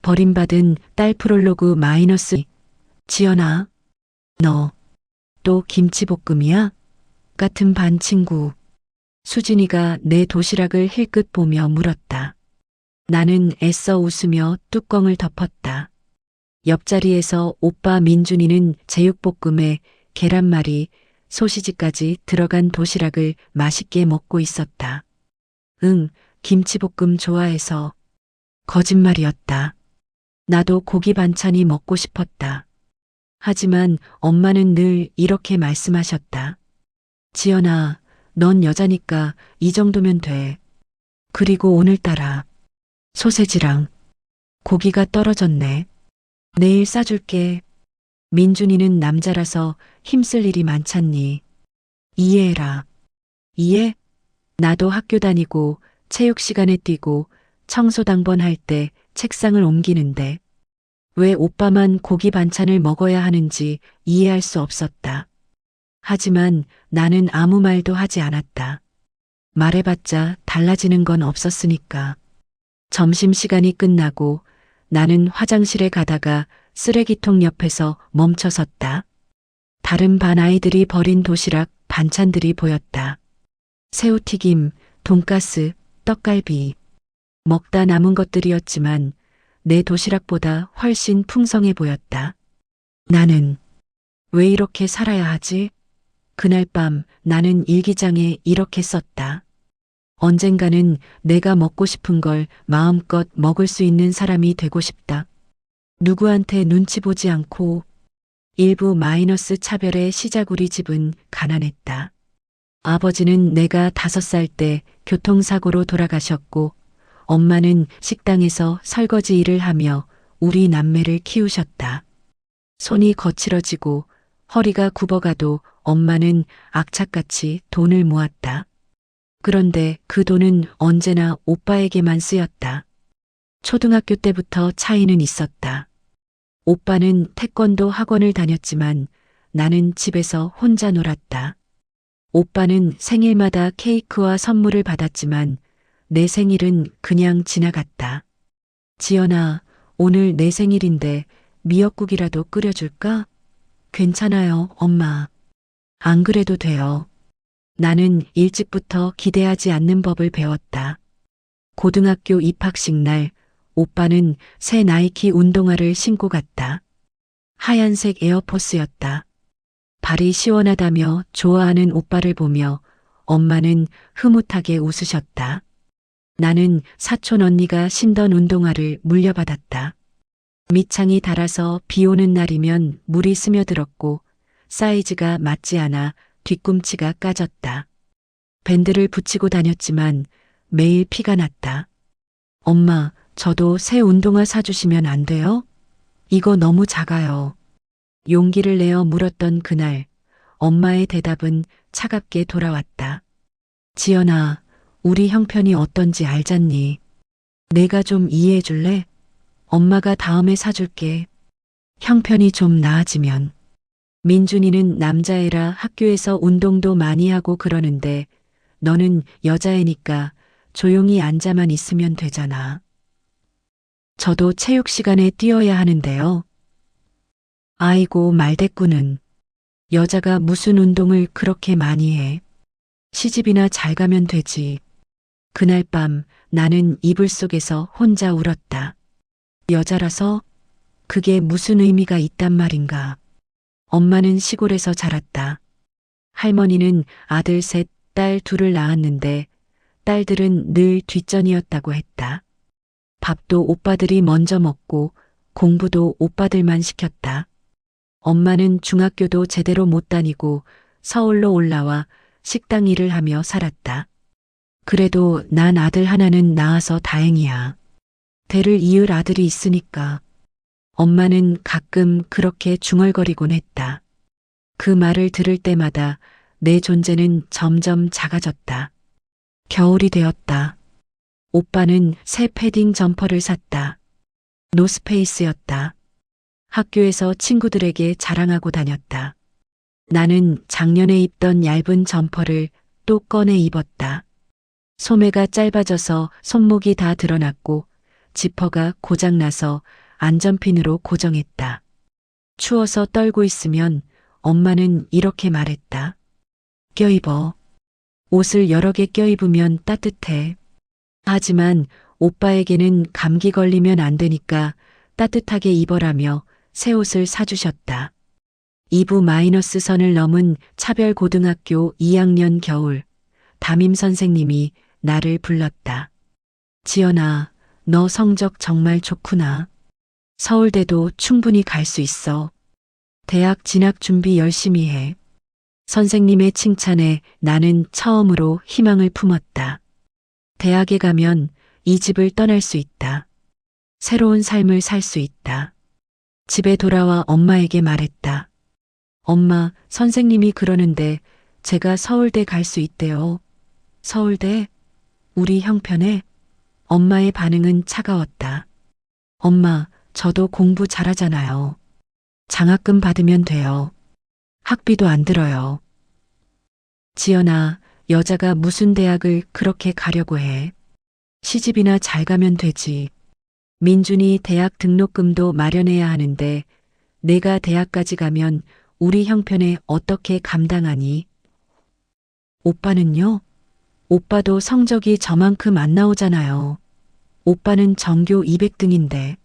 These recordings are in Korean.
버림받은 딸 프롤로그 마이너스. 지연아, 너 또 김치볶음이야? 같은 반 친구. 수진이가 내 도시락을 힐끗 보며 물었다. 나는 애써 웃으며 뚜껑을 덮었다. 옆자리에서 오빠 민준이는 제육볶음에 계란말이, 소시지까지 들어간 도시락을 맛있게 먹고 있었다. 응, 김치볶음 좋아해서. 거짓말이었다. 나도 고기 반찬이 먹고 싶었다. 하지만 엄마는 늘 이렇게 말씀하셨다. 지연아, 넌 여자니까 이 정도면 돼. 그리고 오늘따라 소세지랑 고기가 떨어졌네. 내일 싸줄게. 민준이는 남자라서 힘쓸 일이 많잖니. 이해해라. 이해? 나도 학교 다니고 체육 시간에 뛰고 청소 당번할 때 책상을 옮기는데 왜 오빠만 고기 반찬을 먹어야 하는지 이해할 수 없었다. 하지만 나는 아무 말도 하지 않았다. 말해봤자 달라지는 건 없었으니까. 점심시간이 끝나고 나는 화장실에 가다가 쓰레기통 옆에서 멈춰섰다. 다른 반 아이들이 버린 도시락, 반찬들이 보였다. 새우튀김, 돈가스, 떡갈비. 먹다 남은 것들이었지만 내 도시락보다 훨씬 풍성해 보였다. 나는 왜 이렇게 살아야 하지? 그날 밤 나는 일기장에 이렇게 썼다. 언젠가는 내가 먹고 싶은 걸 마음껏 먹을 수 있는 사람이 되고 싶다. 누구한테 눈치 보지 않고. 일부 마이너스 차별의 시작. 우리 집은 가난했다. 아버지는 내가 5살 때 교통사고로 돌아가셨고 엄마는 식당에서 설거지 일을 하며 우리 남매를 키우셨다. 손이 거칠어지고 허리가 굽어가도 엄마는 악착같이 돈을 모았다. 그런데 그 돈은 언제나 오빠에게만 쓰였다. 초등학교 때부터 차이는 있었다. 오빠는 태권도 학원을 다녔지만 나는 집에서 혼자 놀았다. 오빠는 생일마다 케이크와 선물을 받았지만 내 생일은 그냥 지나갔다. 지연아, 오늘 내 생일인데 미역국이라도 끓여줄까? 괜찮아요, 엄마. 안 그래도 돼요. 나는 일찍부터 기대하지 않는 법을 배웠다. 고등학교 입학식 날 오빠는 새 나이키 운동화를 신고 갔다. 하얀색 에어포스였다. 발이 시원하다며 좋아하는 오빠를 보며 엄마는 흐뭇하게 웃으셨다. 나는 사촌 언니가 신던 운동화를 물려받았다. 밑창이 닳아서 비 오는 날이면 물이 스며들었고 사이즈가 맞지 않아 뒤꿈치가 까졌다. 밴드를 붙이고 다녔지만 매일 피가 났다. 엄마, 저도 새 운동화 사주시면 안 돼요? 이거 너무 작아요. 용기를 내어 물었던 그날 엄마의 대답은 차갑게 돌아왔다. 지연아, 우리 형편이 어떤지 알잖니. 내가 좀 이해해 줄래? 엄마가 다음에 사줄게. 형편이 좀 나아지면. 민준이는 남자애라 학교에서 운동도 많이 하고 그러는데 너는 여자애니까 조용히 앉아만 있으면 되잖아. 저도 체육 시간에 뛰어야 하는데요. 아이고 말대꾸는. 여자가 무슨 운동을 그렇게 많이 해. 시집이나 잘 가면 되지. 그날 밤 나는 이불 속에서 혼자 울었다. 여자라서 그게 무슨 의미가 있단 말인가. 엄마는 시골에서 자랐다. 할머니는 아들 셋, 딸 둘을 낳았는데 딸들은 늘 뒷전이었다고 했다. 밥도 오빠들이 먼저 먹고 공부도 오빠들만 시켰다. 엄마는 중학교도 제대로 못 다니고 서울로 올라와 식당 일을 하며 살았다. 그래도 난 아들 하나는 낳아서 다행이야. 대를 이을 아들이 있으니까. 엄마는 가끔 그렇게 중얼거리곤 했다. 그 말을 들을 때마다 내 존재는 점점 작아졌다. 겨울이 되었다. 오빠는 새 패딩 점퍼를 샀다. 노스페이스였다. 학교에서 친구들에게 자랑하고 다녔다. 나는 작년에 입던 얇은 점퍼를 또 꺼내 입었다. 소매가 짧아져서 손목이 다 드러났고 지퍼가 고장나서 안전핀으로 고정했다. 추워서 떨고 있으면 엄마는 이렇게 말했다. 껴입어. 옷을 여러 개 껴입으면 따뜻해. 하지만 오빠에게는 감기 걸리면 안 되니까 따뜻하게 입어라며 새 옷을 사주셨다. 2부 마이너스 선을 넘은 차별고등학교 2학년 겨울, 담임 선생님이 나를 불렀다. 지연아, 너 성적 정말 좋구나. 서울대도 충분히 갈 수 있어. 대학 진학 준비 열심히 해. 선생님의 칭찬에 나는 처음으로 희망을 품었다. 대학에 가면 이 집을 떠날 수 있다. 새로운 삶을 살 수 있다. 집에 돌아와 엄마에게 말했다. 엄마, 선생님이 그러는데 제가 서울대 갈 수 있대요. 서울대? 우리 형편에? 엄마의 반응은 차가웠다. 엄마, 저도 공부 잘하잖아요. 장학금 받으면 돼요. 학비도 안 들어요. 지연아, 여자가 무슨 대학을 그렇게 가려고 해. 시집이나 잘 가면 되지. 민준이 대학 등록금도 마련해야 하는데 내가 대학까지 가면 우리 형편에 어떻게 감당하니? 오빠는요? 오빠도 성적이 저만큼 안 나오잖아요. 오빠는 전교 200등인데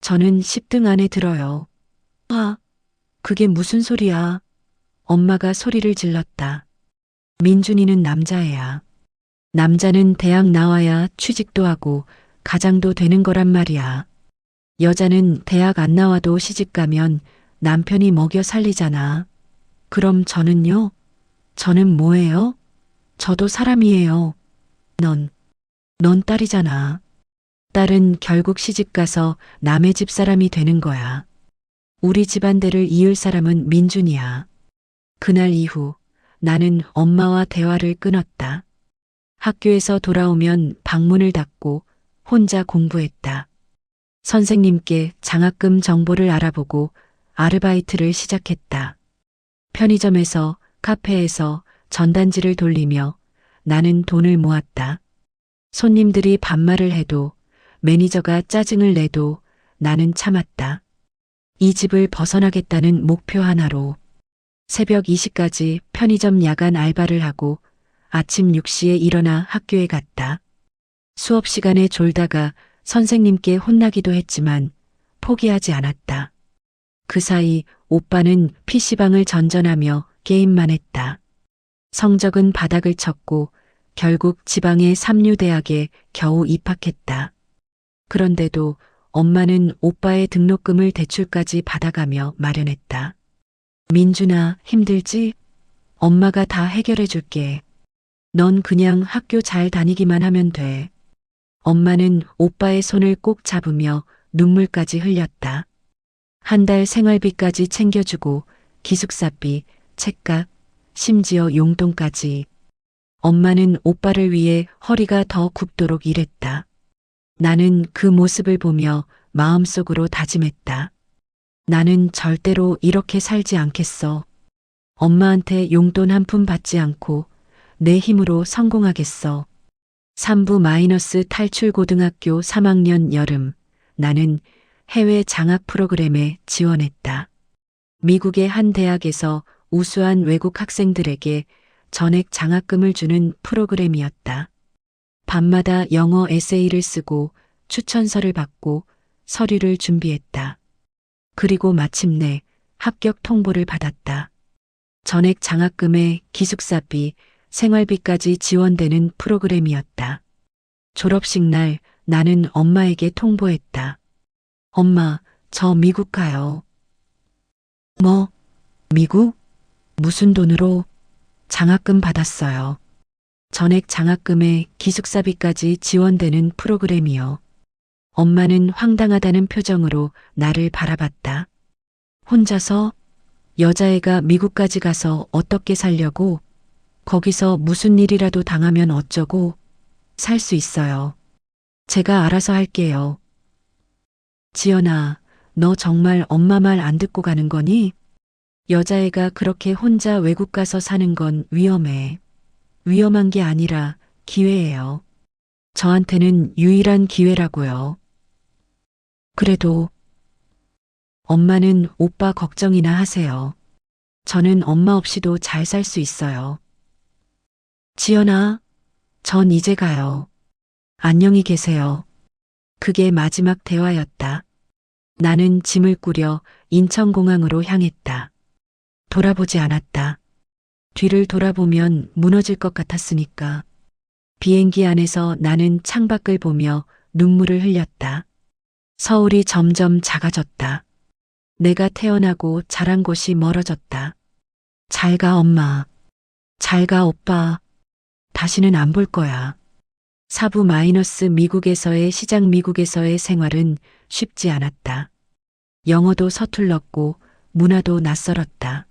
저는 10등 안에 들어요. 아, 그게 무슨 소리야? 엄마가 소리를 질렀다. 민준이는 남자애야. 남자는 대학 나와야 취직도 하고 가장도 되는 거란 말이야. 여자는 대학 안 나와도 시집 가면 남편이 먹여 살리잖아. 그럼 저는요? 저는 뭐예요? 저도 사람이에요. 넌 딸이잖아. 딸은 결국 시집 가서 남의 집 사람이 되는 거야. 우리 집안대를 이을 사람은 민준이야. 그날 이후 나는 엄마와 대화를 끊었다. 학교에서 돌아오면 방문을 닫고 혼자 공부했다. 선생님께 장학금 정보를 알아보고 아르바이트를 시작했다. 편의점에서, 카페에서 전단지를 돌리며 나는 돈을 모았다. 손님들이 반말을 해도 매니저가 짜증을 내도 나는 참았다. 이 집을 벗어나겠다는 목표 하나로 새벽 2시까지 편의점 야간 알바를 하고 아침 6시에 일어나 학교에 갔다. 수업 시간에 졸다가 선생님께 혼나기도 했지만 포기하지 않았다. 그 사이 오빠는 PC방을 전전하며 게임만 했다. 성적은 바닥을 쳤고 결국 지방의 삼류대학에 겨우 입학했다. 그런데도 엄마는 오빠의 등록금을 대출까지 받아가며 마련했다. 민준아, 힘들지? 엄마가 다 해결해 줄게. 넌 그냥 학교 잘 다니기만 하면 돼. 엄마는 오빠의 손을 꼭 잡으며 눈물까지 흘렸다. 한 달 생활비까지 챙겨주고 기숙사비, 책값, 심지어 용돈까지. 엄마는 오빠를 위해 허리가 더 굽도록 일했다. 나는 그 모습을 보며 마음속으로 다짐했다. 나는 절대로 이렇게 살지 않겠어. 엄마한테 용돈 한 푼 받지 않고 내 힘으로 성공하겠어. 3부 마이너스 탈출 고등학교 3학년 여름, 나는 해외 장학 프로그램에 지원했다. 미국의 한 대학에서 우수한 외국 학생들에게 전액 장학금을 주는 프로그램이었다. 밤마다 영어 에세이를 쓰고 추천서를 받고 서류를 준비했다. 그리고 마침내 합격 통보를 받았다. 전액 장학금에 기숙사비, 생활비까지 지원되는 프로그램이었다. 졸업식 날 나는 엄마에게 통보했다. 엄마, 저 미국 가요. 뭐? 미국? 무슨 돈으로? 장학금 받았어요. 전액 장학금에 기숙사비까지 지원되는 프로그램이요. 엄마는 황당하다는 표정으로 나를 바라봤다. 혼자서? 여자애가 미국까지 가서 어떻게 살려고? 거기서 무슨 일이라도 당하면 어쩌고? 살 수 있어요. 제가 알아서 할게요. 지연아, 너 정말 엄마 말 안 듣고 가는 거니? 여자애가 그렇게 혼자 외국 가서 사는 건 위험해. 위험한 게 아니라 기회예요. 저한테는 유일한 기회라고요. 그래도 엄마는 오빠 걱정이나 하세요. 저는 엄마 없이도 잘 살 수 있어요. 지연아, 전 이제 가요. 안녕히 계세요. 그게 마지막 대화였다. 나는 짐을 꾸려 인천공항으로 향했다. 돌아보지 않았다. 뒤를 돌아보면 무너질 것 같았으니까. 비행기 안에서 나는 창밖을 보며 눈물을 흘렸다. 서울이 점점 작아졌다. 내가 태어나고 자란 곳이 멀어졌다. 잘 가, 엄마. 잘 가, 오빠. 다시는 안 볼 거야. 사부 마이너스 미국에서의 시장 미국에서의 생활은 쉽지 않았다. 영어도 서툴렀고 문화도 낯설었다.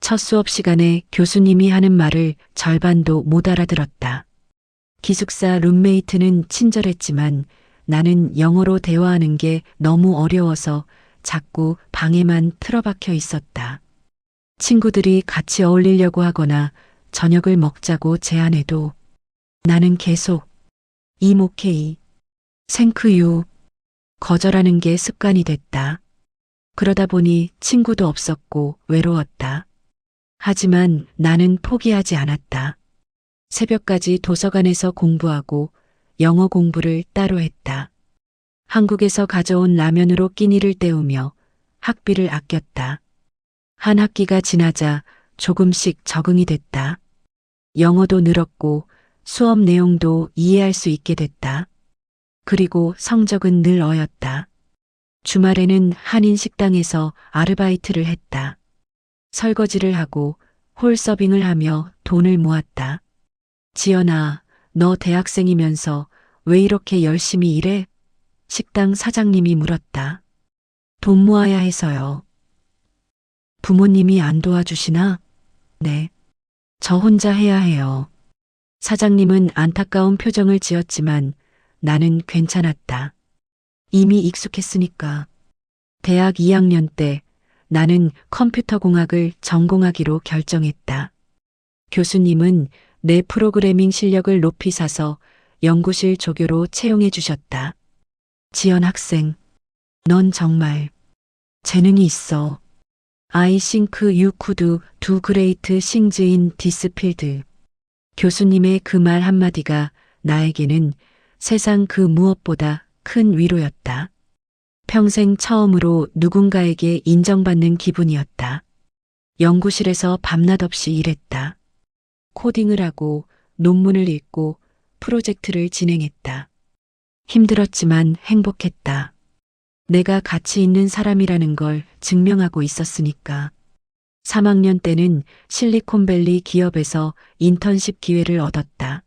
첫 수업 시간에 교수님이 하는 말을 절반도 못 알아들었다. 기숙사 룸메이트는 친절했지만 나는 영어로 대화하는 게 너무 어려워서 자꾸 방에만 틀어박혀 있었다. 친구들이 같이 어울리려고 하거나 저녁을 먹자고 제안해도 나는 계속 이모케이, 생크유 거절하는 게 습관이 됐다. 그러다 보니 친구도 없었고 외로웠다. 하지만 나는 포기하지 않았다. 새벽까지 도서관에서 공부하고 영어 공부를 따로 했다. 한국에서 가져온 라면으로 끼니를 때우며 학비를 아꼈다. 한 학기가 지나자 조금씩 적응이 됐다. 영어도 늘었고 수업 내용도 이해할 수 있게 됐다. 그리고 성적은 늘 어였다. 주말에는 한인 식당에서 아르바이트를 했다. 설거지를 하고 홀 서빙을 하며 돈을 모았다. 지연아, 너 대학생이면서 왜 이렇게 열심히 일해? 식당 사장님이 물었다. 돈 모아야 해서요. 부모님이 안 도와주시나? 네. 저 혼자 해야 해요. 사장님은 안타까운 표정을 지었지만 나는 괜찮았다. 이미 익숙했으니까. 대학 2학년 때 나는 컴퓨터공학을 전공하기로 결정했다. 교수님은 내 프로그래밍 실력을 높이 사서 연구실 조교로 채용해 주셨다. 지연 학생, 넌 정말 재능이 있어. I think you could do great things in this field. 교수님의 그 말 한마디가 나에게는 세상 그 무엇보다 큰 위로였다. 평생 처음으로 누군가에게 인정받는 기분이었다. 연구실에서 밤낮 없이 일했다. 코딩을 하고 논문을 읽고 프로젝트를 진행했다. 힘들었지만 행복했다. 내가 가치 있는 사람이라는 걸 증명하고 있었으니까. 3학년 때는 실리콘밸리 기업에서 인턴십 기회를 얻었다.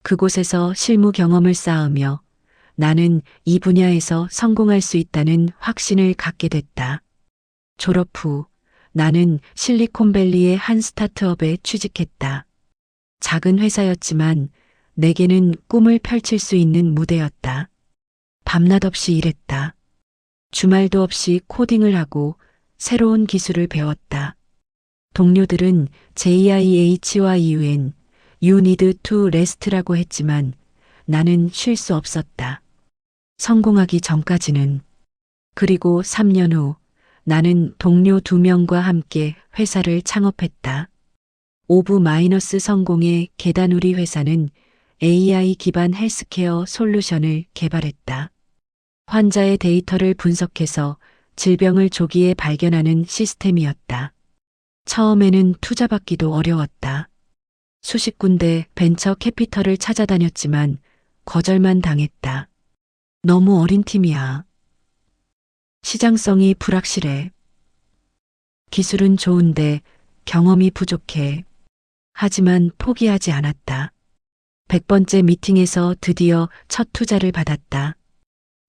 그곳에서 실무 경험을 쌓으며 나는 이 분야에서 성공할 수 있다는 확신을 갖게 됐다. 졸업 후 나는 실리콘밸리의 한 스타트업에 취직했다. 작은 회사였지만 내게는 꿈을 펼칠 수 있는 무대였다. 밤낮 없이 일했다. 주말도 없이 코딩을 하고 새로운 기술을 배웠다. 동료들은 JIH와 EUN, You need to rest라고 했지만 나는 쉴 수 없었다. 성공하기 전까지는. 그리고 3년 후 나는 동료 2명과 함께 회사를 창업했다. 오브 마이너스 성공의 계단우리 회사는 AI 기반 헬스케어 솔루션을 개발했다. 환자의 데이터를 분석해서 질병을 조기에 발견하는 시스템이었다. 처음에는 투자받기도 어려웠다. 수십 군데 벤처 캐피털을 찾아다녔지만 거절만 당했다. 너무 어린 팀이야. 시장성이 불확실해. 기술은 좋은데 경험이 부족해. 하지만 포기하지 않았다. 100번째 미팅에서 드디어 첫 투자를 받았다.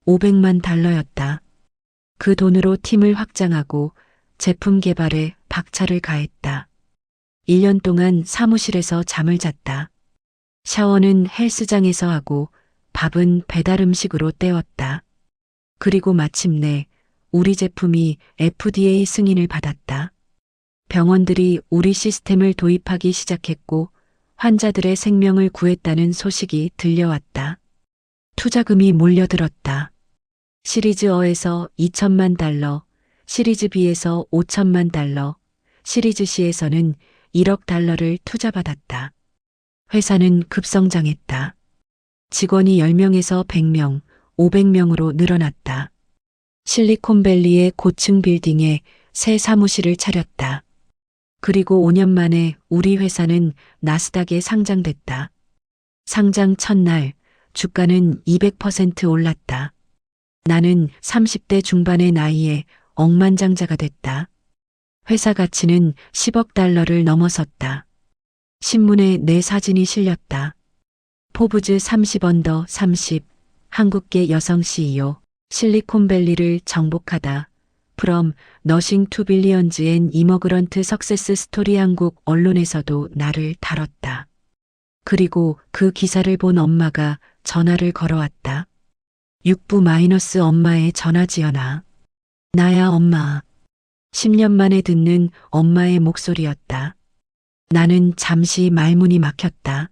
500만 달러였다. 그 돈으로 팀을 확장하고 제품 개발에 박차를 가했다. 1년 동안 사무실에서 잠을 잤다. 샤워는 헬스장에서 하고 밥은 배달 음식으로 때웠다. 그리고 마침내 우리 제품이 FDA 승인을 받았다. 병원들이 우리 시스템을 도입하기 시작했고 환자들의 생명을 구했다는 소식이 들려왔다. 투자금이 몰려들었다. 시리즈 A에서 2천만 달러, 시리즈 B에서 5천만 달러, 시리즈 C에서는 1억 달러를 투자받았다. 회사는 급성장했다. 직원이 10명에서 100명, 500명으로 늘어났다. 실리콘밸리의 고층 빌딩에 새 사무실을 차렸다. 그리고 5년 만에 우리 회사는 나스닥에 상장됐다. 상장 첫날 주가는 200% 올랐다. 나는 30대 중반의 나이에 억만장자가 됐다. 회사 가치는 10억 달러를 넘어섰다. 신문에 내 사진이 실렸다. 포브즈 30 언더 30, 한국계 여성 CEO, 실리콘밸리를 정복하다. From Nothing to Billions and Immigrant Success Story. 한국 언론에서도 나를 다뤘다. 그리고 그 기사를 본 엄마가 전화를 걸어왔다. 6부 마이너스 엄마의 전화. 지연아. 나야 엄마. 10년 만에 듣는 엄마의 목소리였다. 나는 잠시 말문이 막혔다.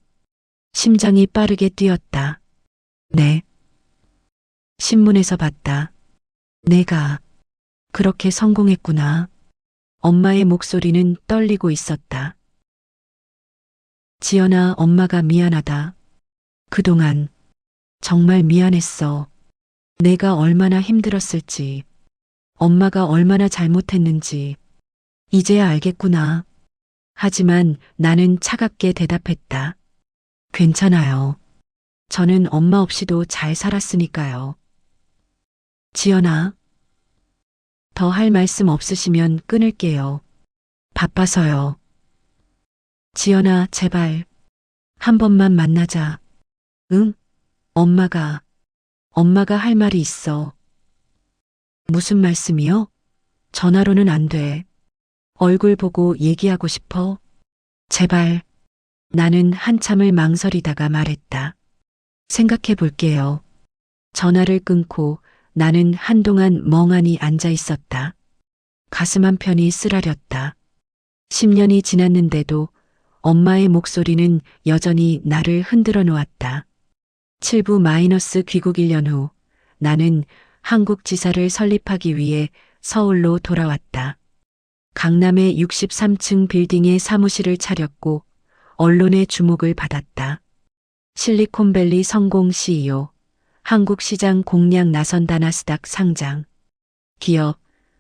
심장이 빠르게 뛰었다. 네. 신문에서 봤다. 내가 그렇게 성공했구나. 엄마의 목소리는 떨리고 있었다. 지연아, 엄마가 미안하다. 그동안 정말 미안했어. 내가 얼마나 힘들었을지, 엄마가 얼마나 잘못했는지 이제야 알겠구나. 하지만 나는 차갑게 대답했다. 괜찮아요. 저는 엄마 없이도 잘 살았으니까요. 지연아, 더 할 말씀 없으시면 끊을게요. 바빠서요. 지연아, 제발 한 번만 만나자. 응? 엄마가 할 말이 있어. 무슨 말씀이요? 전화로는 안 돼. 얼굴 보고 얘기하고 싶어. 제발. 나는 한참을 망설이다가 말했다. 생각해 볼게요. 전화를 끊고 나는 한동안 멍하니 앉아 있었다. 가슴 한편이 쓰라렸다. 10년이 지났는데도 엄마의 목소리는 여전히 나를 흔들어 놓았다. 7부 마이너스 귀국 1년 후 나는 한국 지사를 설립하기 위해 서울로 돌아왔다. 강남의 63층 빌딩에 사무실을 차렸고 언론의 주목을 받았다. 실리콘밸리 성공 CEO, 한국 시장 공략 나선다. 나스닥 상장, 기업,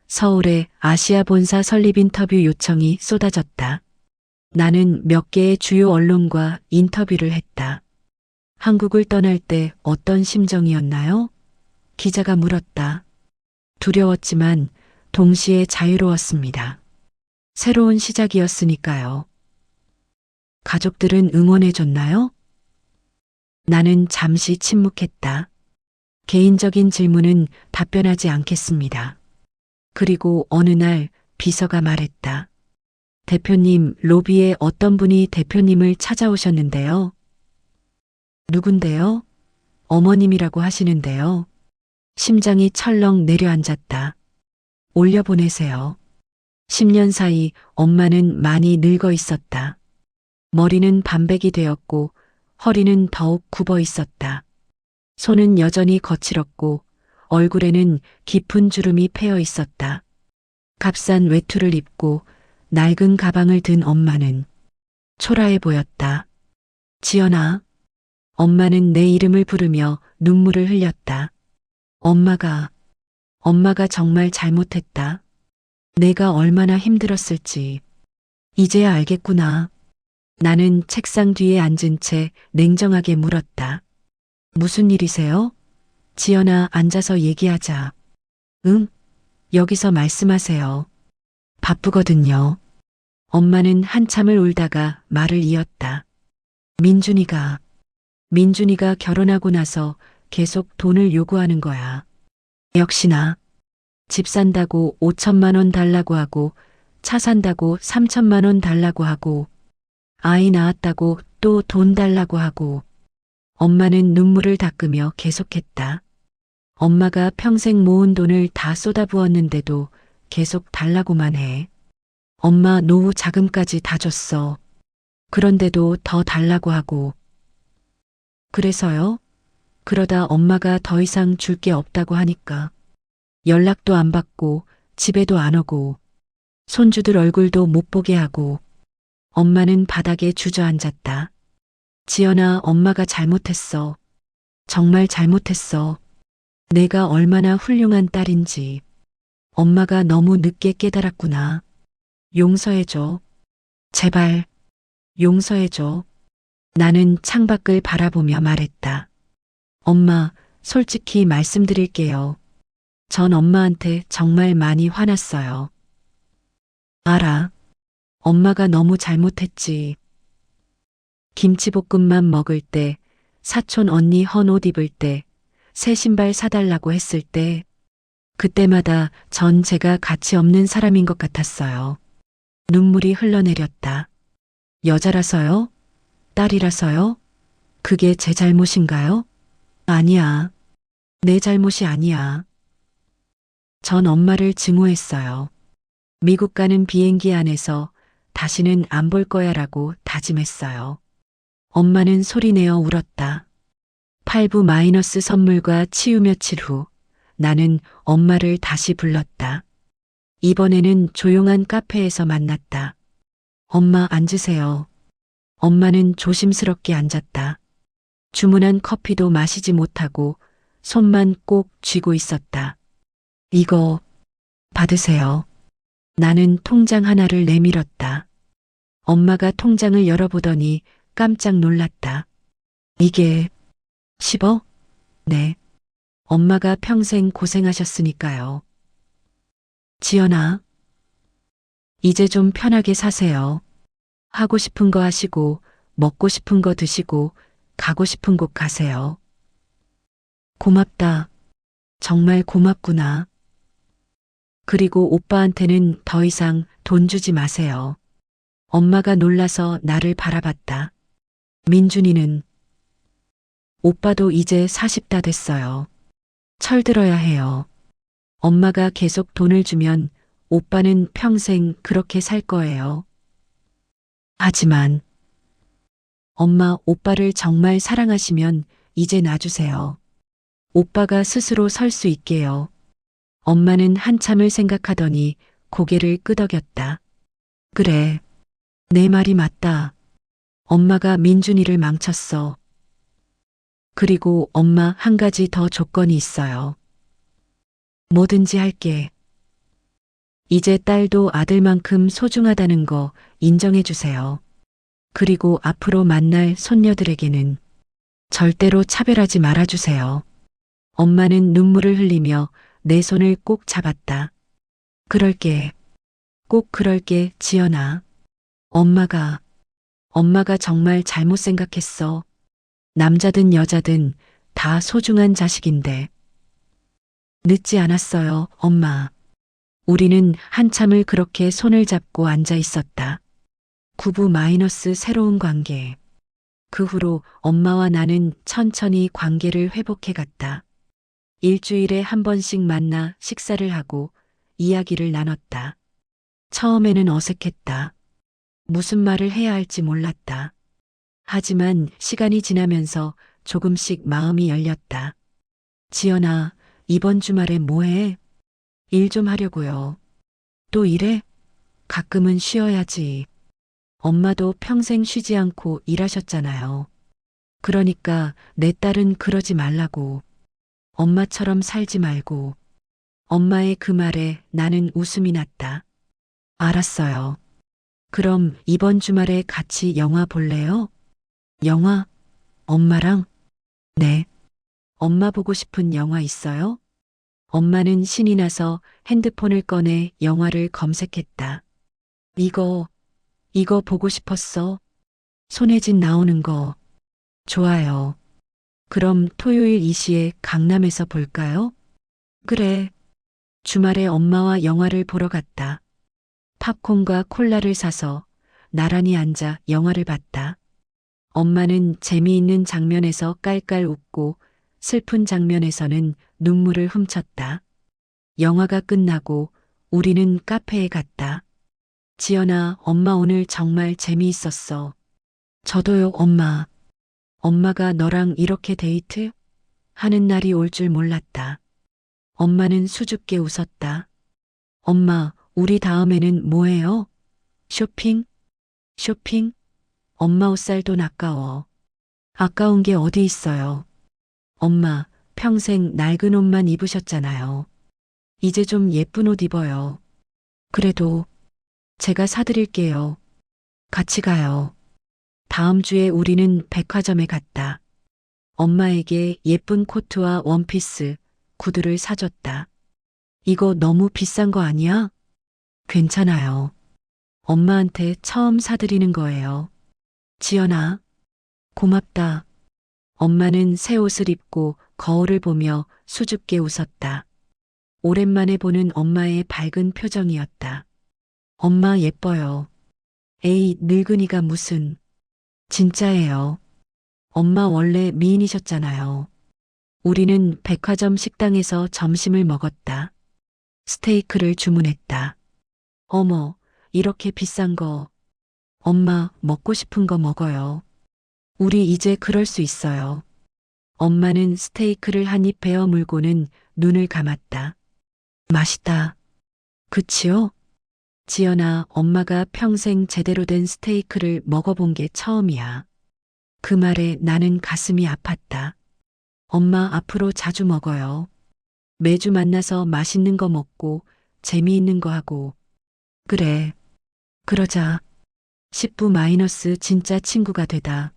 서울의 아시아 본사 설립 인터뷰 요청이 쏟아졌다. 나는 몇 개의 주요 언론과 인터뷰를 했다. 한국을 떠날 때 어떤 심정이었나요? 기자가 물었다. 두려웠지만 동시에 자유로웠습니다. 새로운 시작이었으니까요. 가족들은 응원해줬나요? 나는 잠시 침묵했다. 개인적인 질문은 답변하지 않겠습니다. 그리고 어느 날 비서가 말했다. 대표님, 로비에 어떤 분이 대표님을 찾아오셨는데요. 누군데요? 어머님이라고 하시는데요. 심장이 철렁 내려앉았다. 올려보내세요. 10년 사이 엄마는 많이 늙어 있었다. 머리는 반백이 되었고 허리는 더욱 굽어 있었다. 손은 여전히 거칠었고 얼굴에는 깊은 주름이 패여 있었다. 값싼 외투를 입고 낡은 가방을 든 엄마는 초라해 보였다. 지연아. 엄마는 내 이름을 부르며 눈물을 흘렸다. 엄마가 정말 잘못했다. 내가 얼마나 힘들었을지 이제야 알겠구나. 나는 책상 뒤에 앉은 채 냉정하게 물었다. 무슨 일이세요? 지연아, 앉아서 얘기하자. 응? 여기서 말씀하세요. 바쁘거든요. 엄마는 한참을 울다가 말을 이었다. 민준이가 결혼하고 나서 계속 돈을 요구하는 거야. 역시나 집 산다고 5천만 원 달라고 하고 차 산다고 3천만 원 달라고 하고 아이 낳았다고 또 돈 달라고 하고. 엄마는 눈물을 닦으며 계속했다. 엄마가 평생 모은 돈을 다 쏟아부었는데도 계속 달라고만 해. 엄마 노후 자금까지 다 줬어. 그런데도 더 달라고 하고. 그래서요? 그러다 엄마가 더 이상 줄 게 없다고 하니까 연락도 안 받고 집에도 안 오고 손주들 얼굴도 못 보게 하고 엄마는 바닥에 주저앉았다. 지연아, 엄마가 잘못했어. 정말 잘못했어. 내가 얼마나 훌륭한 딸인지. 엄마가 너무 늦게 깨달았구나. 용서해줘. 제발, 용서해줘. 나는 창밖을 바라보며 말했다. 엄마, 솔직히 말씀드릴게요. 전 엄마한테 정말 많이 화났어요. 알아. 엄마가 너무 잘못했지. 김치볶음밥 먹을 때, 사촌 언니 헌 옷 입을 때, 새 신발 사달라고 했을 때, 그때마다 전 제가 가치 없는 사람인 것 같았어요. 눈물이 흘러내렸다. 여자라서요? 딸이라서요? 그게 제 잘못인가요? 아니야. 내 잘못이 아니야. 전 엄마를 증오했어요. 미국 가는 비행기 안에서 다시는 안 볼 거야라고 다짐했어요. 엄마는 소리내어 울었다. 8부 마이너스 선물과 치유 며칠 후 나는 엄마를 다시 불렀다. 이번에는 조용한 카페에서 만났다. 엄마 앉으세요. 엄마는 조심스럽게 앉았다. 주문한 커피도 마시지 못하고 손만 꼭 쥐고 있었다. 이거 받으세요. 나는 통장 하나를 내밀었다. 엄마가 통장을 열어보더니 깜짝 놀랐다. 이게 10억? 네. 엄마가 평생 고생하셨으니까요. 지연아, 이제 좀 편하게 사세요. 하고 싶은 거 하시고, 먹고 싶은 거 드시고, 가고 싶은 곳 가세요. 고맙다. 정말 고맙구나. 그리고 오빠한테는 더 이상 돈 주지 마세요. 엄마가 놀라서 나를 바라봤다. 민준이는 오빠도 이제 40다 됐어요. 철들어야 해요. 엄마가 계속 돈을 주면 오빠는 평생 그렇게 살 거예요. 하지만 엄마, 오빠를 정말 사랑하시면 이제 놔주세요. 오빠가 스스로 설 수 있게요. 엄마는 한참을 생각하더니 고개를 끄덕였다. 그래, 내 말이 맞다. 엄마가 민준이를 망쳤어. 그리고 엄마, 한 가지 더 조건이 있어요. 뭐든지 할게. 이제 딸도 아들만큼 소중하다는 거 인정해 주세요. 그리고 앞으로 만날 손녀들에게는 절대로 차별하지 말아주세요. 엄마는 눈물을 흘리며 내 손을 꼭 잡았다. 그럴게. 꼭 그럴게, 지연아. 엄마가 정말 잘못 생각했어. 남자든 여자든 다 소중한 자식인데. 늦지 않았어요, 엄마. 우리는 한참을 그렇게 손을 잡고 앉아 있었다. 9부 마이너스 새로운 관계. 그 후로 엄마와 나는 천천히 관계를 회복해 갔다. 일주일에 한 번씩 만나 식사를 하고 이야기를 나눴다. 처음에는 어색했다. 무슨 말을 해야 할지 몰랐다. 하지만 시간이 지나면서 조금씩 마음이 열렸다. 지연아, 이번 주말에 뭐해? 일 좀 하려고요. 또 일해? 가끔은 쉬어야지. 엄마도 평생 쉬지 않고 일하셨잖아요. 그러니까 내 딸은 그러지 말라고. 엄마처럼 살지 말고. 엄마의 그 말에 나는 웃음이 났다. 알았어요. 그럼 이번 주말에 같이 영화 볼래요? 영화? 엄마랑? 네. 엄마 보고 싶은 영화 있어요? 엄마는 신이 나서 핸드폰을 꺼내 영화를 검색했다. 이거 보고 싶었어. 손예진 나오는 거. 좋아요. 그럼 토요일 2시에 강남에서 볼까요? 그래. 주말에 엄마와 영화를 보러 갔다. 팝콘과 콜라를 사서 나란히 앉아 영화를 봤다. 엄마는 재미있는 장면에서 깔깔 웃고 슬픈 장면에서는 눈물을 훔쳤다. 영화가 끝나고 우리는 카페에 갔다. 지연아, 엄마 오늘 정말 재미있었어. 저도요, 엄마. 엄마가 너랑 이렇게 데이트? 하는 날이 올 줄 몰랐다. 엄마는 수줍게 웃었다. 엄마, 우리 다음에는 뭐해요? 쇼핑? 쇼핑? 엄마 옷 살 돈 아까워. 아까운 게 어디 있어요? 엄마, 평생 낡은 옷만 입으셨잖아요. 이제 좀 예쁜 옷 입어요. 그래도 제가 사드릴게요. 같이 가요. 다음 주에 우리는 백화점에 갔다. 엄마에게 예쁜 코트와 원피스, 구두를 사줬다. 이거 너무 비싼 거 아니야? 괜찮아요. 엄마한테 처음 사드리는 거예요. 지연아, 고맙다. 엄마는 새 옷을 입고 거울을 보며 수줍게 웃었다. 오랜만에 보는 엄마의 밝은 표정이었다. 엄마 예뻐요. 에이, 늙은이가 무슨. 진짜예요. 엄마 원래 미인이셨잖아요. 우리는 백화점 식당에서 점심을 먹었다. 스테이크를 주문했다. 어머, 이렇게 비싼 거. 엄마, 먹고 싶은 거 먹어요. 우리 이제 그럴 수 있어요. 엄마는 스테이크를 한 입 베어 물고는 눈을 감았다. 맛있다. 그치요? 지연아, 엄마가 평생 제대로 된 스테이크를 먹어본 게 처음이야. 그 말에 나는 가슴이 아팠다. 엄마 앞으로 자주 먹어요. 매주 만나서 맛있는 거 먹고 재미있는 거 하고. 그래. 그러자. 10부 마이너스 진짜 친구가 되다.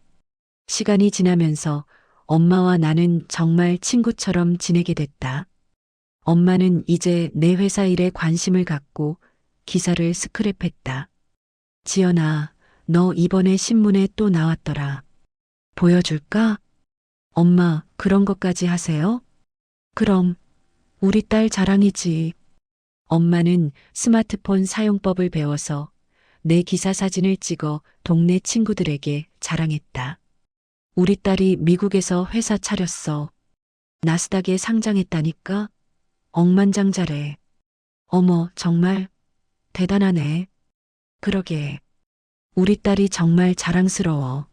시간이 지나면서 엄마와 나는 정말 친구처럼 지내게 됐다. 엄마는 이제 내 회사 일에 관심을 갖고 기사를 스크랩했다. 지연아, 너 이번에 신문에 또 나왔더라. 보여줄까? 엄마, 그런 것까지 하세요? 그럼, 우리 딸 자랑이지. 엄마는 스마트폰 사용법을 배워서 내 기사 사진을 찍어 동네 친구들에게 자랑했다. 우리 딸이 미국에서 회사 차렸어. 나스닥에 상장했다니까? 억만장자래. 어머, 정말 대단하네. 그러게. 우리 딸이 정말 자랑스러워.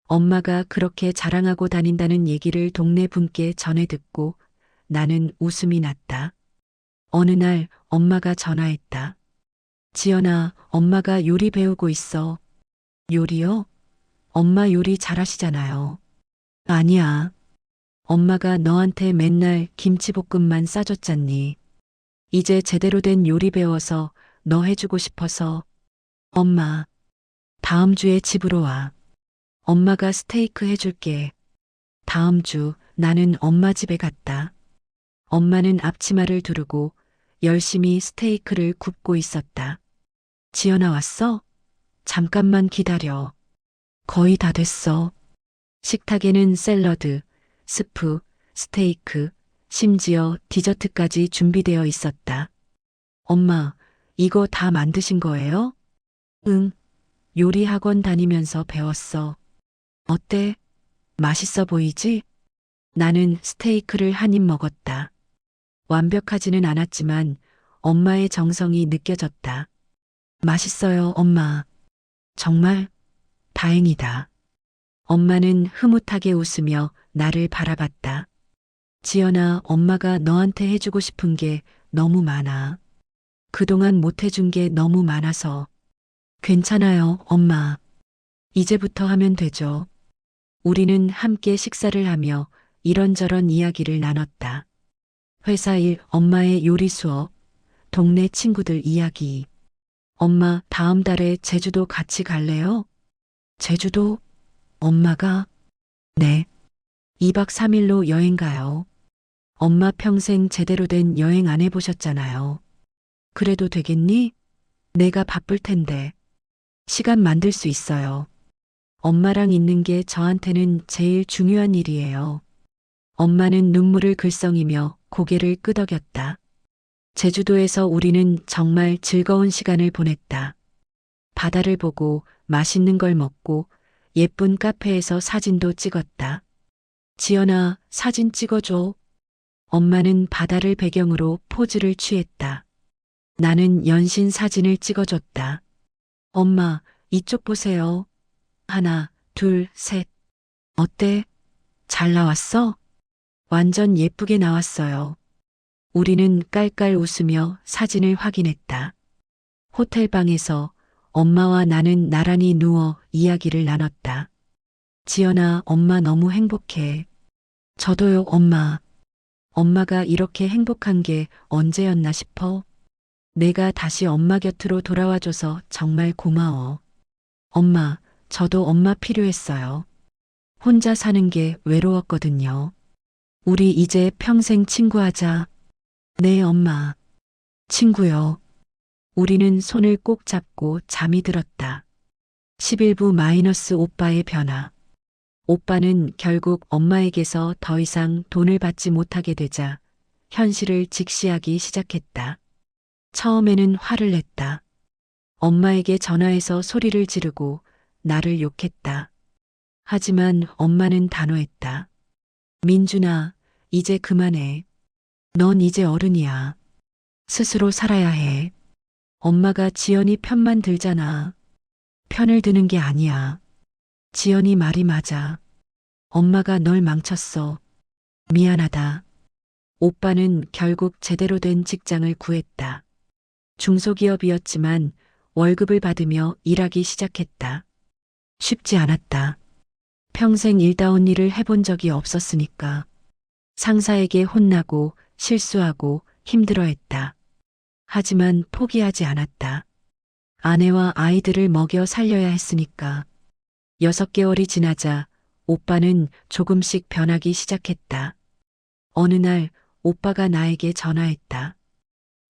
엄마가 그렇게 자랑하고 다닌다는 얘기를 동네 분께 전해 듣고 나는 웃음이 났다. 어느 날 엄마가 전화했다. 지연아, 엄마가 요리 배우고 있어. 요리요? 엄마 요리 잘하시잖아요. 아니야. 엄마가 너한테 맨날 김치볶음만 싸줬잖니. 이제 제대로 된 요리 배워서 너 해주고 싶어서. 엄마, 다음 주에 집으로 와. 엄마가 스테이크 해줄게. 다음 주 나는 엄마 집에 갔다. 엄마는 앞치마를 두르고 열심히 스테이크를 굽고 있었다. 지연아 왔어? 잠깐만 기다려. 거의 다 됐어. 식탁에는 샐러드, 스프, 스테이크, 심지어 디저트까지 준비되어 있었다. 엄마, 이거 다 만드신 거예요? 응. 요리 학원 다니면서 배웠어. 어때? 맛있어 보이지? 나는 스테이크를 한 입 먹었다. 완벽하지는 않았지만 엄마의 정성이 느껴졌다. 맛있어요, 엄마. 정말 다행이다. 엄마는 흐뭇하게 웃으며 나를 바라봤다. 지연아, 엄마가 너한테 해주고 싶은 게 너무 많아. 그동안 못 해준 게 너무 많아서. 괜찮아요, 엄마. 이제부터 하면 되죠. 우리는 함께 식사를 하며 이런저런 이야기를 나눴다. 회사 일, 엄마의 요리 수업, 동네 친구들 이야기. 엄마, 다음 달에 제주도 같이 갈래요? 제주도? 엄마가? 네. 2박 3일로 여행 가요. 엄마 평생 제대로 된 여행 안 해보셨잖아요. 그래도 되겠니? 내가 바쁠 텐데. 시간 만들 수 있어요. 엄마랑 있는 게 저한테는 제일 중요한 일이에요. 엄마는 눈물을 글썽이며 고개를 끄덕였다. 제주도에서 우리는 정말 즐거운 시간을 보냈다. 바다를 보고 맛있는 걸 먹고 예쁜 카페에서 사진도 찍었다. 지연아, 사진 찍어줘. 엄마는 바다를 배경으로 포즈를 취했다. 나는 연신 사진을 찍어줬다. 엄마, 이쪽 보세요. 하나, 둘, 셋. 어때? 잘 나왔어? 완전 예쁘게 나왔어요. 우리는 깔깔 웃으며 사진을 확인했다. 호텔방에서 엄마와 나는 나란히 누워 이야기를 나눴다. 지연아, 엄마 너무 행복해. 저도요, 엄마. 엄마가 이렇게 행복한 게 언제였나 싶어. 내가 다시 엄마 곁으로 돌아와줘서 정말 고마워. 엄마, 저도 엄마 필요했어요. 혼자 사는 게 외로웠거든요. 우리 이제 평생 친구하자. 네, 엄마. 친구요. 우리는 손을 꼭 잡고 잠이 들었다. 11부 마이너스 오빠의 변화. 오빠는 결국 엄마에게서 더 이상 돈을 받지 못하게 되자 현실을 직시하기 시작했다. 처음에는 화를 냈다. 엄마에게 전화해서 소리를 지르고 나를 욕했다. 하지만 엄마는 단호했다. 민준아, 이제 그만해. 넌 이제 어른이야. 스스로 살아야 해. 엄마가 지연이 편만 들잖아. 편을 드는 게 아니야. 지연이 말이 맞아. 엄마가 널 망쳤어. 미안하다. 오빠는 결국 제대로 된 직장을 구했다. 중소기업이었지만 월급을 받으며 일하기 시작했다. 쉽지 않았다. 평생 일다운 일을 해본 적이 없었으니까. 상사에게 혼나고 실수하고 힘들어했다. 하지만 포기하지 않았다. 아내와 아이들을 먹여 살려야 했으니까. 6개월이 지나자 오빠는 조금씩 변하기 시작했다. 어느 날 오빠가 나에게 전화했다.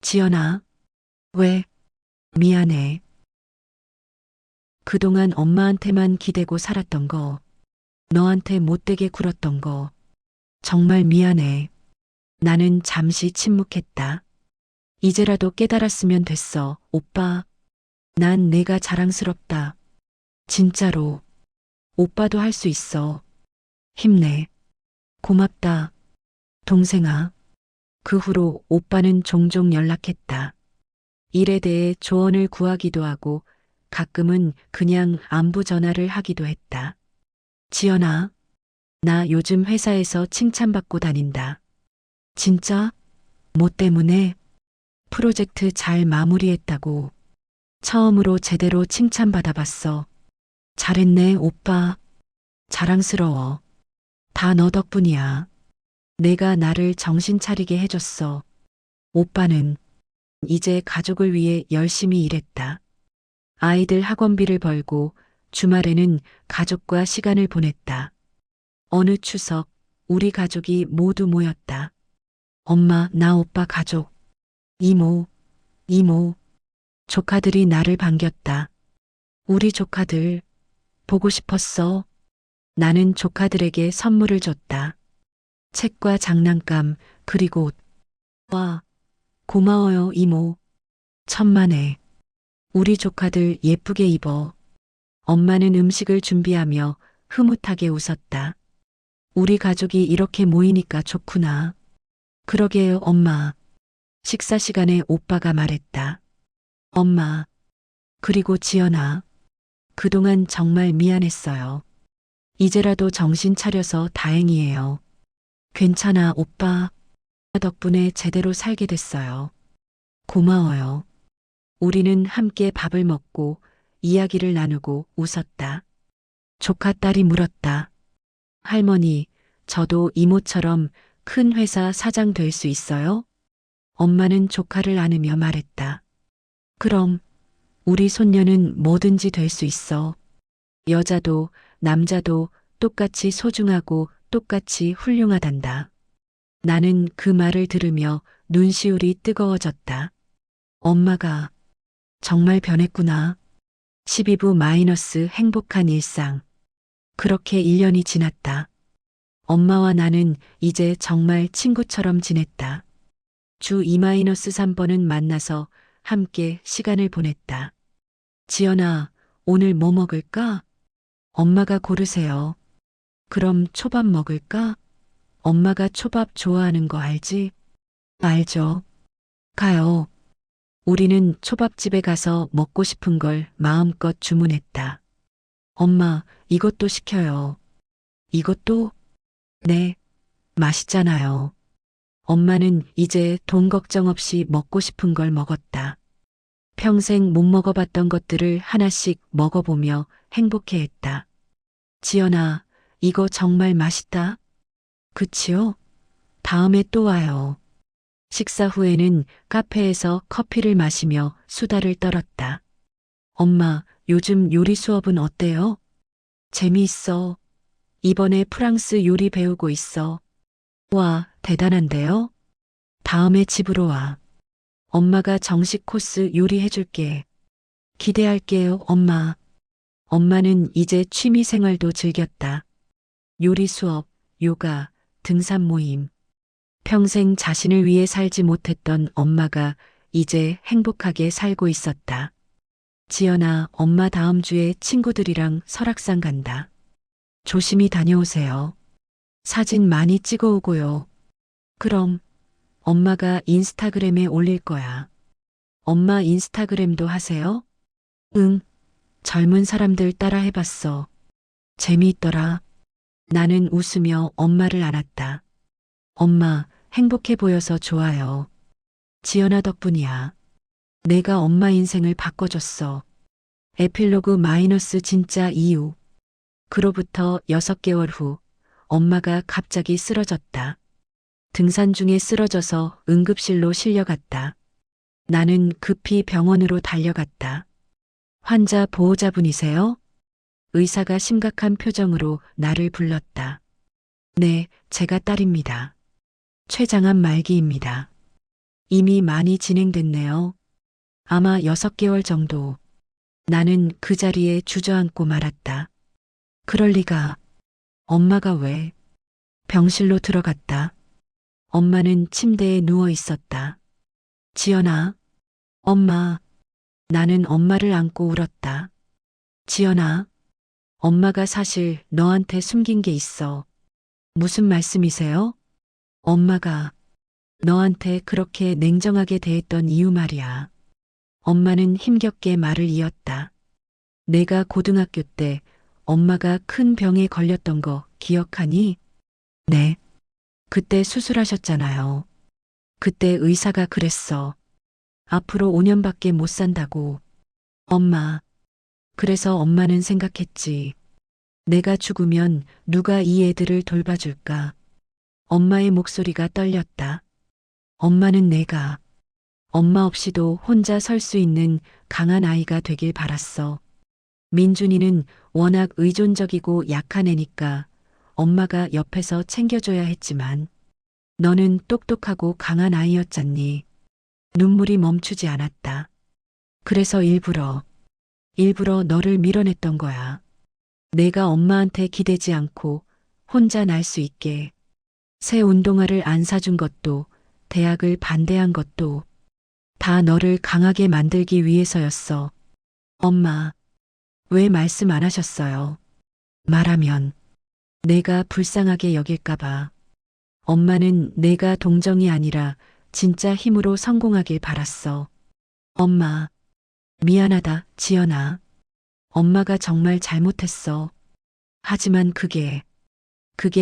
지연아, 왜? 미안해. 그동안 엄마한테만 기대고 살았던 거, 너한테 못되게 굴었던 거, 정말 미안해. 나는 잠시 침묵했다. 이제라도 깨달았으면 됐어, 오빠. 난 내가 자랑스럽다. 진짜로. 오빠도 할 수 있어. 힘내. 고맙다. 동생아. 그 후로 오빠는 종종 연락했다. 일에 대해 조언을 구하기도 하고 가끔은 그냥 안부 전화를 하기도 했다. 지연아, 나 요즘 회사에서 칭찬받고 다닌다. 진짜? 뭐 때문에? 프로젝트 잘 마무리했다고. 처음으로 제대로 칭찬받아봤어. 잘했네, 오빠. 자랑스러워. 다 너 덕분이야. 내가 나를 정신 차리게 해줬어. 오빠는 이제 가족을 위해 열심히 일했다. 아이들 학원비를 벌고 주말에는 가족과 시간을 보냈다. 어느 추석, 우리 가족이 모두 모였다. 엄마, 나 오빠 가족, 이모, 조카들이 나를 반겼다. 우리 조카들, 보고 싶었어. 나는 조카들에게 선물을 줬다. 책과 장난감, 그리고 옷. 와, 고마워요, 이모. 천만에. 우리 조카들 예쁘게 입어. 엄마는 음식을 준비하며 흐뭇하게 웃었다. 우리 가족이 이렇게 모이니까 좋구나. 그러게요, 엄마. 식사 시간에 오빠가 말했다. 엄마, 그리고 지연아. 그동안 정말 미안했어요. 이제라도 정신 차려서 다행이에요. 괜찮아, 오빠. 덕분에 제대로 살게 됐어요. 고마워요. 우리는 함께 밥을 먹고 이야기를 나누고 웃었다. 조카 딸이 물었다. 할머니, 저도 이모처럼 큰 회사 사장 될 수 있어요? 엄마는 조카를 안으며 말했다. 그럼, 우리 손녀는 뭐든지 될 수 있어. 여자도 남자도 똑같이 소중하고 똑같이 훌륭하단다. 나는 그 말을 들으며 눈시울이 뜨거워졌다. 엄마가 정말 변했구나. 12부 마이너스 행복한 일상. 그렇게 1년이 지났다. 엄마와 나는 이제 정말 친구처럼 지냈다. 주 2-3번은 만나서 함께 시간을 보냈다. 지연아, 오늘 뭐 먹을까? 엄마가 고르세요. 그럼 초밥 먹을까? 엄마가 초밥 좋아하는 거 알지? 알죠. 가요. 우리는 초밥집에 가서 먹고 싶은 걸 마음껏 주문했다. 엄마, 이것도 시켜요. 이것도? 네. 맛있잖아요. 엄마는 이제 돈 걱정 없이 먹고 싶은 걸 먹었다. 평생 못 먹어봤던 것들을 하나씩 먹어보며 행복해했다. 지연아, 이거 정말 맛있다. 그치요? 다음에 또 와요. 식사 후에는 카페에서 커피를 마시며 수다를 떨었다. 엄마, 요즘 요리 수업은 어때요? 재미있어. 이번에 프랑스 요리 배우고 있어. 와, 대단한데요? 다음에 집으로 와. 엄마가 정식 코스 요리해줄게. 기대할게요, 엄마. 엄마는 이제 취미 생활도 즐겼다. 요리 수업, 요가, 등산 모임. 평생 자신을 위해 살지 못했던 엄마가 이제 행복하게 살고 있었다. 지연아, 엄마 다음 주에 친구들이랑 설악산 간다. 조심히 다녀오세요. 사진 많이 찍어 오고요. 그럼 엄마가 인스타그램에 올릴 거야. 엄마 인스타그램도 하세요? 응, 젊은 사람들 따라 해봤어. 재미있더라. 나는 웃으며 엄마를 안았다. 엄마, 행복해 보여서 좋아요. 지연아 덕분이야. 내가 엄마 인생을 바꿔줬어. 에필로그 마이너스 진짜 이유. 그로부터 6개월 후, 엄마가 갑자기 쓰러졌다. 등산 중에 쓰러져서 응급실로 실려갔다. 나는 급히 병원으로 달려갔다. 환자 보호자분이세요? 의사가 심각한 표정으로 나를 불렀다. 네, 제가 딸입니다. 췌장암 말기입니다. 이미 많이 진행됐네요. 아마 6개월 정도. 나는 그 자리에 주저앉고 말았다. 그럴 리가. 엄마가 왜? 병실로 들어갔다. 엄마는 침대에 누워 있었다. 지연아, 엄마. 나는 엄마를 안고 울었다. 지연아, 엄마가 사실 너한테 숨긴 게 있어. 무슨 말씀이세요? 엄마가 너한테 그렇게 냉정하게 대했던 이유 말이야. 엄마는 힘겹게 말을 이었다. 내가 고등학교 때 엄마가 큰 병에 걸렸던 거 기억하니? 네. 그때 수술하셨잖아요. 그때 의사가 그랬어. 앞으로 5년밖에 못 산다고. 엄마. 그래서 엄마는 생각했지. 내가 죽으면 누가 이 애들을 돌봐줄까? 엄마의 목소리가 떨렸다. 엄마는 내가 엄마 없이도 혼자 설 수 있는 강한 아이가 되길 바랐어. 민준이는 워낙 의존적이고 약한 애니까 엄마가 옆에서 챙겨줘야 했지만 너는 똑똑하고 강한 아이였잖니. 눈물이 멈추지 않았다. 그래서 일부러 너를 밀어냈던 거야. 내가 엄마한테 기대지 않고 혼자 날 수 있게. 새 운동화를 안 사준 것도, 대학을 반대한 것도 다 너를 강하게 만들기 위해서였어. 엄마, 왜 말씀 안 하셨어요? 말하면 내가 불쌍하게 여길까봐. 엄마는 내가 동정이 아니라 진짜 힘으로 성공하길 바랐어. 엄마, 미안하다, 지연아. 엄마가 정말 잘못했어. 하지만 그게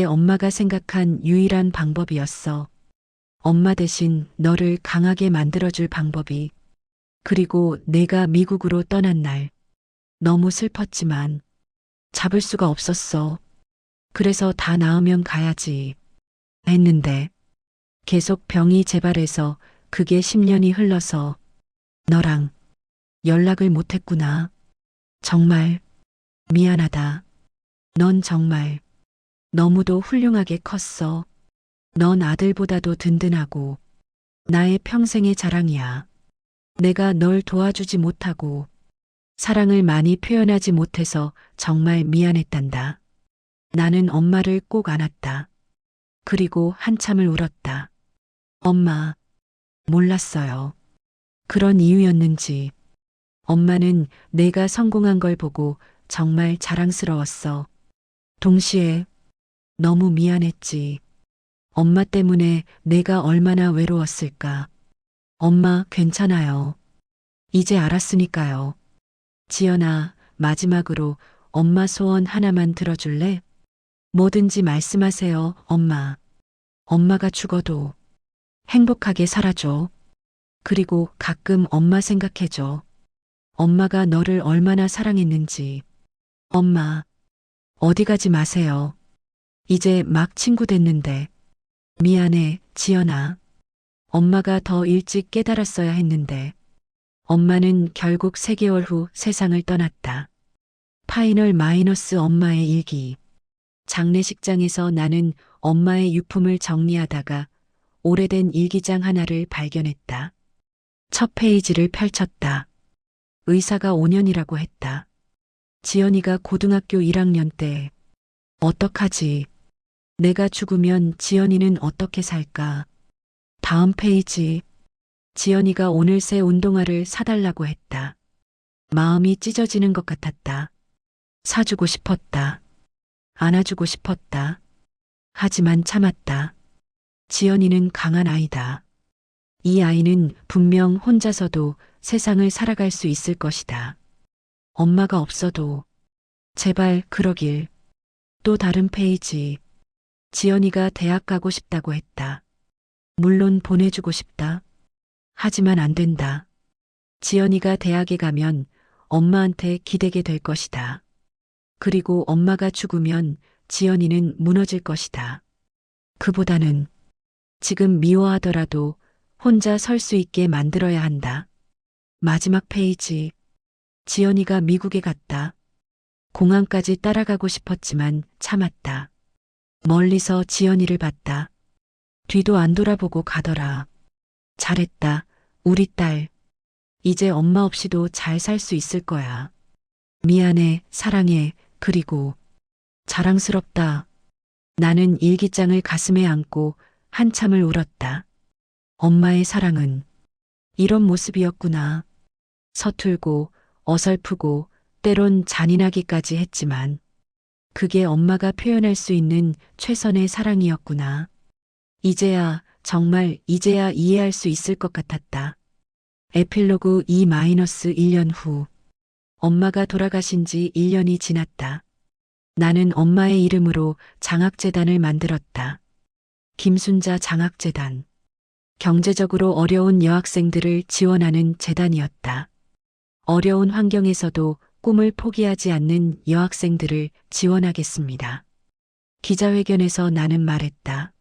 엄마가 생각한 유일한 방법이었어. 엄마 대신 너를 강하게 만들어줄 방법이. 그리고 내가 미국으로 떠난 날. 너무 슬펐지만 잡을 수가 없었어. 그래서 다 나으면 가야지 했는데 계속 병이 재발해서 그게 10년이 흘러서 너랑 연락을 못했구나. 정말 미안하다. 넌 정말 너무도 훌륭하게 컸어. 넌 아들보다도 든든하고 나의 평생의 자랑이야. 내가 널 도와주지 못하고 사랑을 많이 표현하지 못해서 정말 미안했단다. 나는 엄마를 꼭 안았다. 그리고 한참을 울었다. 엄마, 몰랐어요. 그런 이유였는지. 엄마는 내가 성공한 걸 보고 정말 자랑스러웠어. 동시에 너무 미안했지. 엄마 때문에 내가 얼마나 외로웠을까. 엄마, 괜찮아요. 이제 알았으니까요. 지연아, 마지막으로 엄마 소원 하나만 들어줄래? 뭐든지 말씀하세요, 엄마. 엄마가 죽어도 행복하게 살아줘. 그리고 가끔 엄마 생각해줘. 엄마가 너를 얼마나 사랑했는지. 엄마, 어디 가지 마세요. 이제 막 친구 됐는데. 미안해, 지연아. 엄마가 더 일찍 깨달았어야 했는데. 엄마는 결국 3개월 후 세상을 떠났다. 파이널 마이너스 엄마의 일기. 장례식장에서 나는 엄마의 유품을 정리하다가 오래된 일기장 하나를 발견했다. 첫 페이지를 펼쳤다. 의사가 5년이라고 했다. 지연이가 고등학교 1학년 때. 어떡하지? 내가 죽으면 지연이는 어떻게 살까? 다음 페이지. 지연이가 오늘 새 운동화를 사달라고 했다. 마음이 찢어지는 것 같았다. 사주고 싶었다. 안아주고 싶었다. 하지만 참았다. 지연이는 강한 아이다. 이 아이는 분명 혼자서도 세상을 살아갈 수 있을 것이다. 엄마가 없어도 제발 그러길. 또 다른 페이지. 지연이가 대학 가고 싶다고 했다. 물론 보내주고 싶다. 하지만 안 된다. 지연이가 대학에 가면 엄마한테 기대게 될 것이다. 그리고 엄마가 죽으면 지연이는 무너질 것이다. 그보다는 지금 미워하더라도 혼자 설 수 있게 만들어야 한다. 마지막 페이지. 지연이가 미국에 갔다. 공항까지 따라가고 싶었지만 참았다. 멀리서 지연이를 봤다. 뒤도 안 돌아보고 가더라. 잘했다, 우리 딸. 이제 엄마 없이도 잘 살 수 있을 거야. 미안해, 사랑해, 그리고 자랑스럽다. 나는 일기장을 가슴에 안고 한참을 울었다. 엄마의 사랑은 이런 모습이었구나. 서툴고 어설프고 때론 잔인하기까지 했지만 그게 엄마가 표현할 수 있는 최선의 사랑이었구나. 이제야, 정말 이제야 이해할 수 있을 것 같았다. 에필로그 2-1년 후. 엄마가 돌아가신 지 1년이 지났다. 나는 엄마의 이름으로 장학재단을 만들었다. 김순자 장학재단. 경제적으로 어려운 여학생들을 지원하는 재단이었다. 어려운 환경에서도 꿈을 포기하지 않는 여학생들을 지원하겠습니다. 기자회견에서 나는 말했다.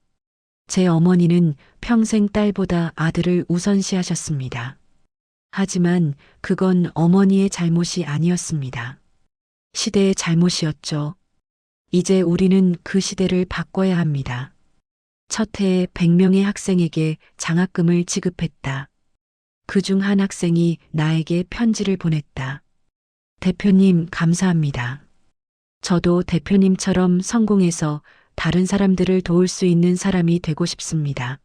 제 어머니는 평생 딸보다 아들을 우선시하셨습니다. 하지만 그건 어머니의 잘못이 아니었습니다. 시대의 잘못이었죠. 이제 우리는 그 시대를 바꿔야 합니다. 첫 해에 100명의 학생에게 장학금을 지급했다. 그중 한 학생이 나에게 편지를 보냈다. 대표님, 감사합니다. 저도 대표님처럼 성공해서 다른 사람들을 도울 수 있는 사람이 되고 싶습니다.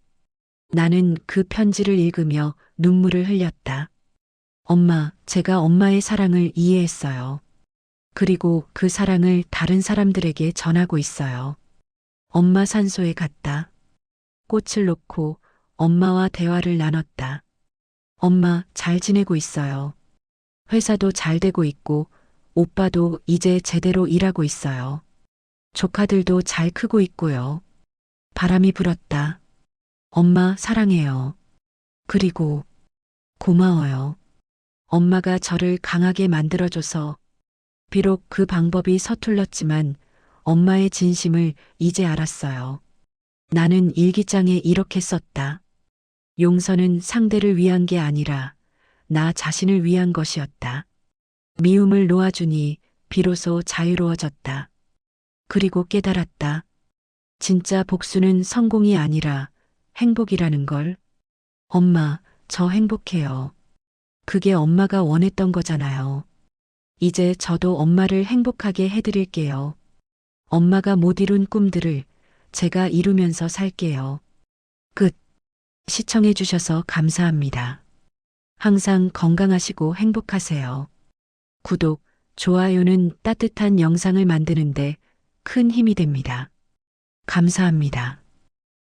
나는 그 편지를 읽으며 눈물을 흘렸다. 엄마, 제가 엄마의 사랑을 이해했어요. 그리고 그 사랑을 다른 사람들에게 전하고 있어요. 엄마 산소에 갔다. 꽃을 놓고 엄마와 대화를 나눴다. 엄마, 잘 지내고 있어요. 회사도 잘 되고 있고 오빠도 이제 제대로 일하고 있어요. 조카들도 잘 크고 있고요. 바람이 불었다. 엄마 사랑해요. 그리고 고마워요. 엄마가 저를 강하게 만들어줘서 비록 그 방법이 서툴렀지만 엄마의 진심을 이제 알았어요. 나는 일기장에 이렇게 썼다. 용서는 상대를 위한 게 아니라 나 자신을 위한 것이었다. 미움을 놓아주니 비로소 자유로워졌다. 그리고 깨달았다. 진짜 복수는 성공이 아니라 행복이라는 걸. 엄마, 저 행복해요. 그게 엄마가 원했던 거잖아요. 이제 저도 엄마를 행복하게 해드릴게요. 엄마가 못 이룬 꿈들을 제가 이루면서 살게요. 끝. 시청해주셔서 감사합니다. 항상 건강하시고 행복하세요. 구독, 좋아요는 따뜻한 영상을 만드는데 큰 힘이 됩니다. 감사합니다.